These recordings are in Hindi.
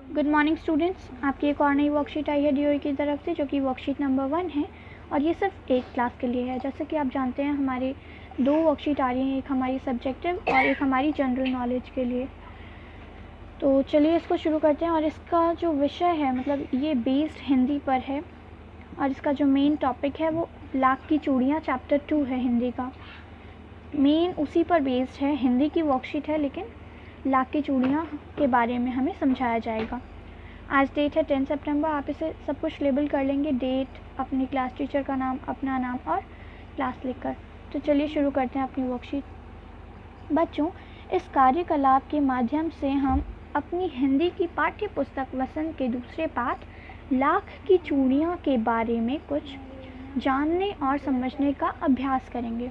गुड मॉर्निंग स्टूडेंट्स, आपकी एक और नई वर्कशीट आई है डीओई की तरफ से, जो कि वर्कशीट नंबर 1 है और ये सिर्फ 8 क्लास के लिए है। जैसे कि आप जानते हैं हमारे 2 वर्कशीट आ रही हैं, एक हमारी सब्जेक्टिव और एक हमारी जनरल नॉलेज के लिए। तो चलिए इसको शुरू करते हैं। और इसका जो विषय है, मतलब ये बेस्ड हिंदी पर है और इसका जो मेन टॉपिक है वो लाख की चूड़ियाँ चैप्टर 2 है हिंदी का। मेन उसी पर बेस्ड है, हिंदी की वर्कशीट है लेकिन लाख की चूड़ियाँ के बारे में हमें समझाया जाएगा। आज डेट है 10 सितंबर। आप इसे सब कुछ लेबल कर लेंगे, डेट, अपनी क्लास टीचर का नाम, अपना नाम और क्लास लिखकर। तो चलिए शुरू करते हैं अपनी वर्कशीट। बच्चों, इस कार्यकलाप के माध्यम से हम अपनी हिंदी की पाठ्य पुस्तक वसंत के दूसरे पाठ लाख की चूड़ियाँ के बारे में कुछ जानने और समझने का अभ्यास करेंगे।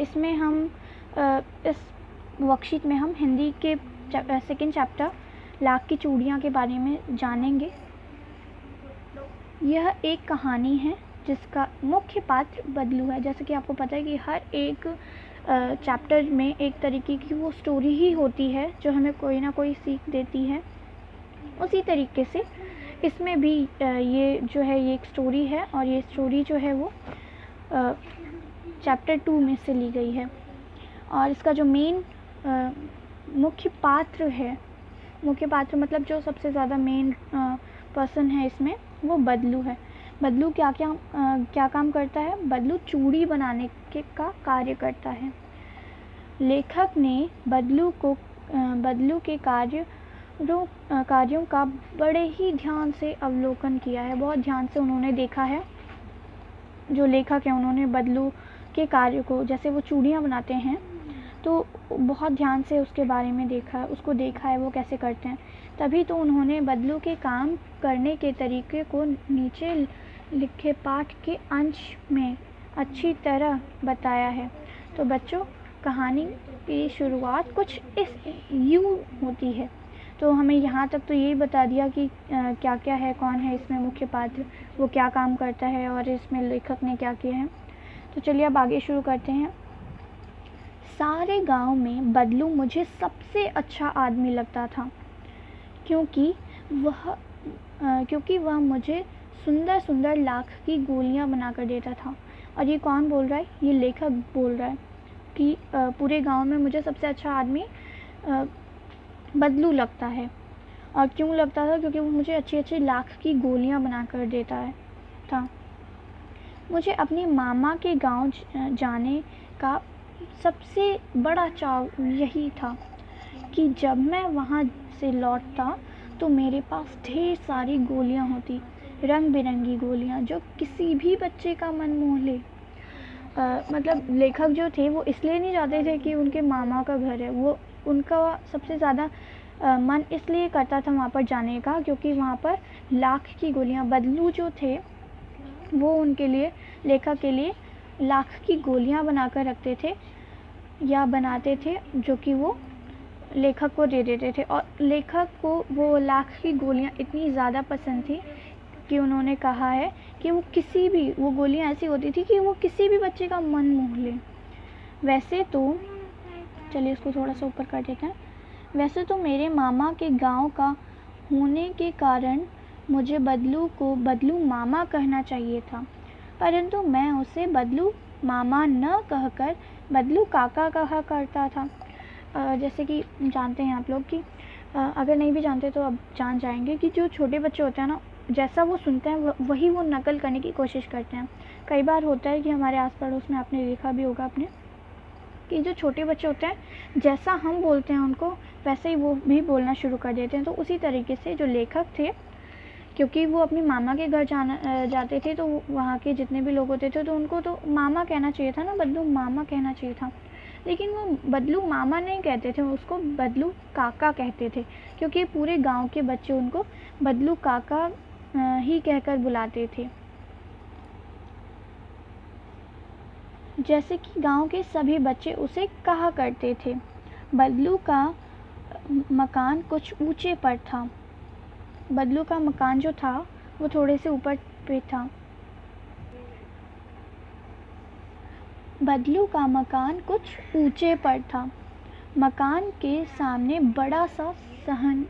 इसमें हम इस वर्कशीट में हम हिंदी के सेकेंड चैप्टर लाख की चूड़ियाँ के बारे में जानेंगे। यह एक कहानी है जिसका मुख्य पात्र बदलू है। जैसे कि आपको पता है कि हर एक चैप्टर में एक तरीके की वो स्टोरी ही होती है जो हमें कोई ना कोई सीख देती है। उसी तरीके से इसमें भी ये जो है ये एक स्टोरी है और ये स्टोरी जो है वो चैप्टर 2 में से ली गई है। और इसका जो मेन मुख्य पात्र है, मुख्य पात्र मतलब जो सबसे ज़्यादा मेन पर्सन है इसमें, वो बदलू है। बदलू क्या काम करता है? बदलू चूड़ी बनाने का कार्य करता है। लेखक ने बदलू के कार्यों का बड़े ही ध्यान से अवलोकन किया है। बहुत ध्यान से उन्होंने देखा है। जो लेखक है उन्होंने बदलू के कार्य को, जैसे वो चूड़ियाँ बनाते हैं तो बहुत ध्यान से उसके बारे में देखा है वो कैसे करते हैं। तभी तो उन्होंने बदलू के काम करने के तरीके को नीचे लिखे पाठ के अंश में अच्छी तरह बताया है। तो बच्चों, कहानी की शुरुआत कुछ इस यूँ होती है। तो हमें यहाँ तक तो यही बता दिया कि क्या क्या है, कौन है इसमें मुख्य पात्र, वो क्या काम करता है और इसमें लेखक ने क्या किया है। तो चलिए अब आगे शुरू करते हैं। सारे गांव में बदलू मुझे सबसे अच्छा आदमी लगता था, क्योंकि वह मुझे सुंदर सुंदर लाख की गोलियां बनाकर देता था। और ये कौन बोल रहा है? ये लेखक बोल रहा है कि पूरे गांव में मुझे सबसे अच्छा आदमी बदलू लगता है। और क्यों लगता था? क्योंकि वो मुझे अच्छी अच्छी लाख की गोलियां बनाकर देता था। मुझे अपने मामा के गांव जाने का सबसे बड़ा चाव यही था कि जब मैं वहाँ से लौटता तो मेरे पास ढेर सारी गोलियाँ होती, रंग बिरंगी गोलियाँ, जो किसी भी बच्चे का मन मोह ले। मतलब लेखक जो थे वो इसलिए नहीं चाहते थे कि उनके मामा का घर है, वो उनका सबसे ज़्यादा मन इसलिए करता था वहाँ पर जाने का क्योंकि वहाँ पर लाख की गोलियाँ, बदलू जो थे वो उनके लिए, लेखक के लिए लाख की गोलियाँ बनाकर रखते थे या बनाते थे, जो कि वो लेखक को दे देते थे। और लेखक को वो लाख की गोलियाँ इतनी ज़्यादा पसंद थी कि उन्होंने कहा है कि वो गोलियाँ ऐसी होती थी कि वो किसी भी बच्चे का मन मोह ले। वैसे तो चलिए इसको थोड़ा सा ऊपर कर देते हैं। वैसे तो मेरे मामा के गांव का होने के कारण मुझे बदलू को बदलू मामा कहना चाहिए था, परंतु मैं उसे बदलू मामा न कहकर बदलू काका कहा करता था। जैसे कि जानते हैं आप लोग कि अगर नहीं भी जानते तो अब जान जाएंगे कि जो छोटे बच्चे होते हैं ना, जैसा वो सुनते हैं वही वो नकल करने की कोशिश करते हैं। कई बार होता है कि हमारे आस पड़ोस में आपने देखा भी होगा अपने, कि जो छोटे बच्चे होते हैं जैसा हम बोलते हैं उनको वैसे ही वो भी बोलना शुरू कर देते हैं। तो उसी तरीके से जो लेखक थे, क्योंकि वो अपनी मामा के घर जाते थे तो वहाँ के जितने भी लोग होते थे तो उनको तो मामा कहना चाहिए था ना, बदलू मामा कहना चाहिए था। लेकिन वो बदलू मामा नहीं कहते थे, उसको बदलू काका कहते थे, क्योंकि पूरे गांव के बच्चे उनको बदलू काका ही कहकर बुलाते थे। जैसे कि गांव के सभी बच्चे उसे कहा करते थे। बदलू का मकान कुछ ऊंचे पर था। बदलू का मकान जो था वो थोड़े से ऊपर पे था। बदलू का मकान कुछ ऊंचे पर था। मकान के सामने बड़ा सा सहन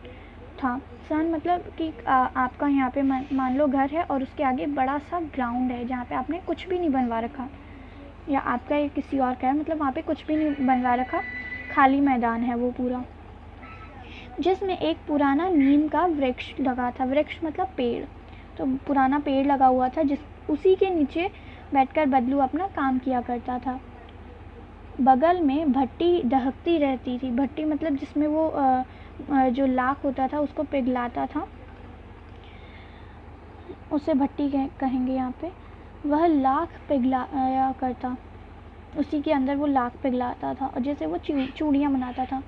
था। सन मतलब कि आपका यहाँ पे मान लो घर है और उसके आगे बड़ा सा ग्राउंड है जहाँ पे आपने कुछ भी नहीं बनवा रखा, या आपका या किसी और का है, मतलब वहाँ पे कुछ भी नहीं बनवा रखा, खाली मैदान है वो पूरा, जिसमें एक पुराना नीम का वृक्ष लगा था। वृक्ष मतलब पेड़, तो पुराना पेड़ लगा हुआ था उसी के नीचे बैठकर बदलू अपना काम किया करता था। बगल में भट्टी दहकती रहती थी। भट्टी मतलब जिसमें वो जो लाख होता था उसको पिघलाता था, उसे भट्टी कहेंगे यहाँ पे। वह लाख पिघलाया करता, उसी के अंदर वो लाख पिघलाता था और जैसे वो चूड़ियाँ बनाता था।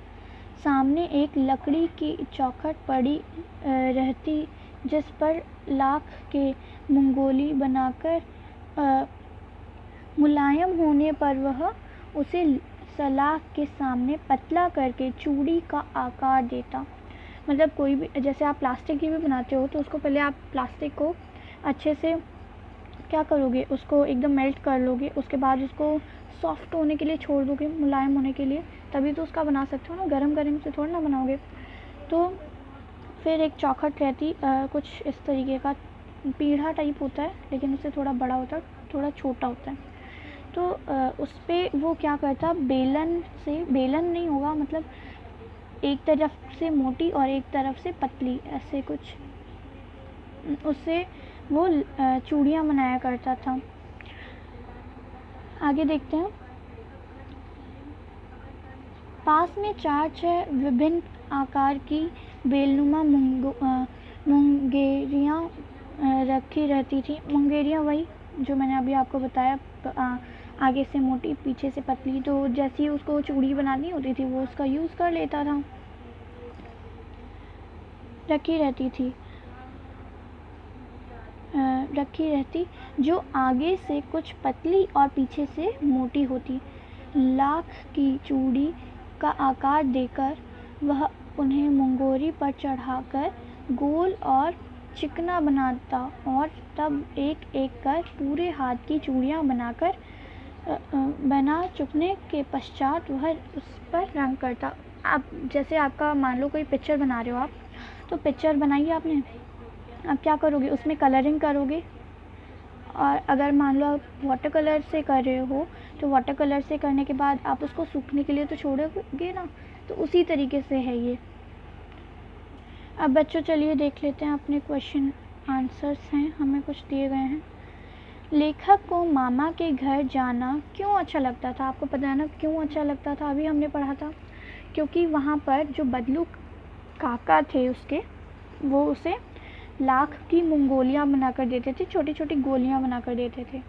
सामने एक लकड़ी की चौखट पड़ी रहती जिस पर लाख के मुंगोली बनाकर मुलायम होने पर वह उसे सलाख के सामने पतला करके चूड़ी का आकार देता। मतलब कोई भी, जैसे आप प्लास्टिक की भी बनाते हो तो उसको पहले आप प्लास्टिक को अच्छे से क्या करोगे, उसको एकदम मेल्ट कर लोगे, उसके बाद उसको सॉफ्ट होने के लिए छोड़ दोगे, मुलायम होने के लिए, तभी तो उसका बना सकते हो ना, गरम गरम से थोड़ा ना बनाओगे। तो फिर एक चौखट रहती, कुछ इस तरीके का पीढ़ा टाइप होता है, लेकिन उससे थोड़ा बड़ा होता है, थोड़ा छोटा होता है। तो उस पर वो क्या करता, बेलन से, बेलन नहीं होगा मतलब एक तरफ से मोटी और एक तरफ से पतली, ऐसे कुछ, उससे वो चूड़ियाँ बनाया करता था। आगे देखते हैं। पास में 4-6 विभिन्न आकार की बेलनुमा मुंगेरियाँ रखी रहती थी। मुंगेरियाँ वही जो मैंने अभी आपको बताया, आगे से मोटी पीछे से पतली, तो जैसी उसको चूड़ी बनानी होती थी वो उसका यूज़ कर लेता था। रखी रहती जो आगे से कुछ पतली और पीछे से मोटी होती। लाख की चूड़ी का आकार देकर वह उन्हें मुंगोरी पर चढ़ाकर गोल और चिकना बनाता और तब एक एक कर पूरे हाथ की चूड़ियाँ बना चुकने के पश्चात वह उस पर रंग करता। आप जैसे आपका मान लो कोई पिक्चर बना रहे हो आप, तो पिक्चर बनाई आपने, अब क्या करोगे, उसमें कलरिंग करोगे, और अगर मान लो आप वाटर कलर से कर रहे हो तो वाटर कलर से करने के बाद आप उसको सूखने के लिए तो छोड़ोगे ना, तो उसी तरीके से है ये। अब बच्चों चलिए देख लेते हैं अपने क्वेश्चन आंसर्स हैं, हमें कुछ दिए गए हैं। लेखक को मामा के घर जाना क्यों अच्छा लगता था? आपको पता है ना क्यों अच्छा लगता था, अभी हमने पढ़ा था। क्योंकि वहाँ पर जो बदलू काका थे उसके, वो उसे लाख की मुंगोलियाँ बनाकर देते थे, छोटी छोटी गोलियाँ बनाकर देते थे,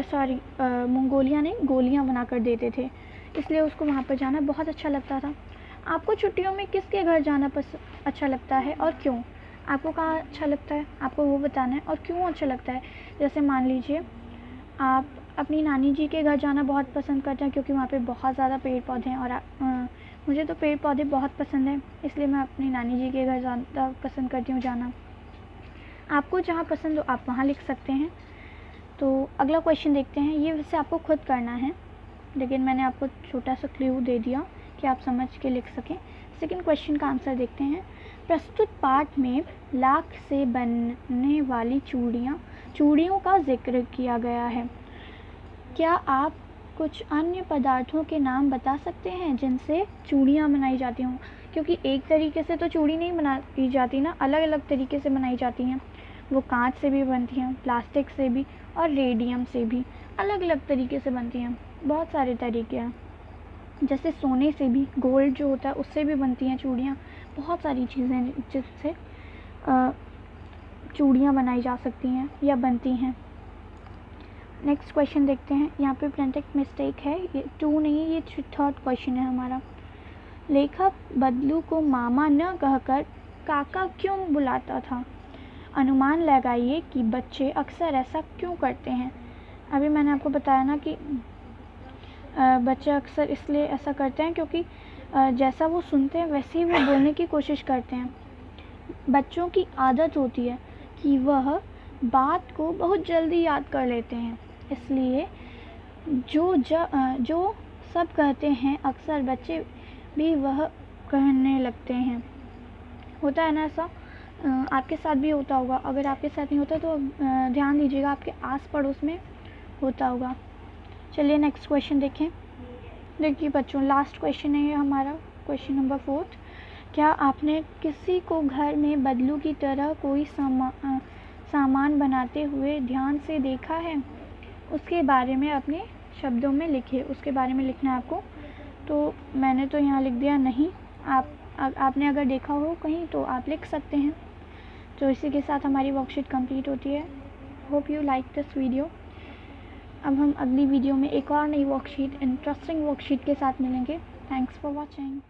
सॉरी मुंगोलियाँ नहीं, गोलियाँ बनाकर देते थे, इसलिए उसको वहाँ पर जाना बहुत अच्छा लगता था। आपको छुट्टियों में किसके घर जाना अच्छा लगता है और क्यों? आपको कहाँ अच्छा लगता है, आपको वो बताना है, और क्यों अच्छा लगता है। जैसे मान लीजिए आप अपनी नानी जी के घर जाना बहुत पसंद करते हैं क्योंकि वहाँ पे बहुत ज़्यादा पेड़ पौधे हैं, और मुझे तो पेड़ पौधे बहुत पसंद हैं, इसलिए मैं अपनी नानी जी के घर ज़्यादा पसंद करती हूँ जाना। आपको जहाँ पसंद हो आप वहाँ लिख सकते हैं। तो अगला क्वेश्चन देखते हैं, ये वैसे आपको खुद करना है, लेकिन मैंने आपको छोटा सा क्लू दे दिया कि आप समझ के लिख सकें। सेकंड क्वेश्चन का आंसर देखते हैं। प्रस्तुत पाठ में लाख से बनने वाली चूड़ियों का जिक्र किया गया है। क्या आप कुछ अन्य पदार्थों के नाम बता सकते हैं जिनसे चूड़ियाँ बनाई जाती हों? क्योंकि एक तरीके से तो चूड़ी नहीं बनाई जाती ना, अलग अलग तरीके से बनाई जाती हैं। वो कांच से भी बनती हैं, प्लास्टिक से भी, और रेडियम से भी, अलग अलग तरीके से बनती हैं। बहुत सारे तरीके हैं, जैसे सोने से भी, गोल्ड जो होता है उससे भी बनती हैं चूड़ियाँ। बहुत सारी चीज़ें जिससे चूड़ियाँ बनाई जा सकती हैं या बनती हैं। नेक्स्ट क्वेश्चन देखते हैं। यहाँ पे प्रिंटिंग मिस्टेक है, ये 2 नहीं, ये 3rd क्वेश्चन है हमारा। लेखक बदलू को मामा न कहकर काका क्यों बुलाता था? अनुमान लगाइए कि बच्चे अक्सर ऐसा क्यों करते हैं। अभी मैंने आपको बताया ना कि बच्चे अक्सर इसलिए ऐसा करते हैं क्योंकि जैसा वो सुनते हैं वैसे ही वो बोलने की कोशिश करते हैं। बच्चों की आदत होती है कि वह बात को बहुत जल्दी याद कर लेते हैं, इसलिए जो सब कहते हैं अक्सर बच्चे भी वह कहने लगते हैं। होता है ना ऐसा, आपके साथ भी होता होगा। अगर आपके साथ नहीं होता तो ध्यान दीजिएगा, आपके आस पड़ोस में होता होगा। चलिए नेक्स्ट क्वेश्चन देखें। देखिए बच्चों, लास्ट क्वेश्चन है ये हमारा, क्वेश्चन नंबर 4। क्या आपने किसी को घर में बदलू की तरह कोई सामान बनाते हुए ध्यान से देखा है? उसके बारे में अपने शब्दों में लिखिए। उसके बारे में लिखना है आपको। तो मैंने तो यहाँ लिख दिया नहीं। आपने अगर देखा हो कहीं तो आप लिख सकते हैं। तो इसी के साथ हमारी वर्कशीट कंप्लीट होती है। Hope you like this video. अब हम अगली वीडियो में एक और नई वर्कशीट, इंटरेस्टिंग वर्कशीट के साथ मिलेंगे। Thanks for watching.